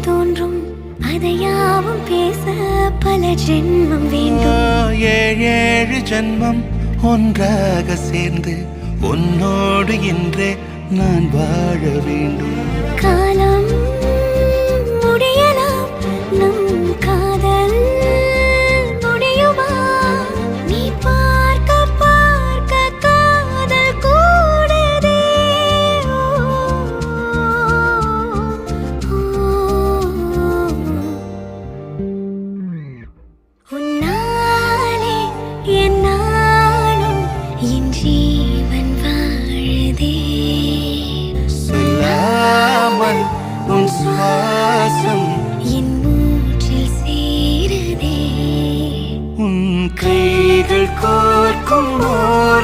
தோன்றும் அதையாவும் பேச பல ஜென்மம் வேண்டும். ஏழு ஜென்மம் ஒன்றாக சேர்ந்து உன்னோடு இன்றே நான் வாழ வேண்டும். காலம் முடியலாம், நம் காதல் முடியுமா? நீ பார்க்க பார்க்க காதல் கூடுதே. உன்னாலே என் நாளும் என் ஜீவன் வாழுதே. சொல்லாமல் உன் சுவாசம் என் மூச்சில் சேருதே. உன் கைகள் கோர்க்கும் ஓர்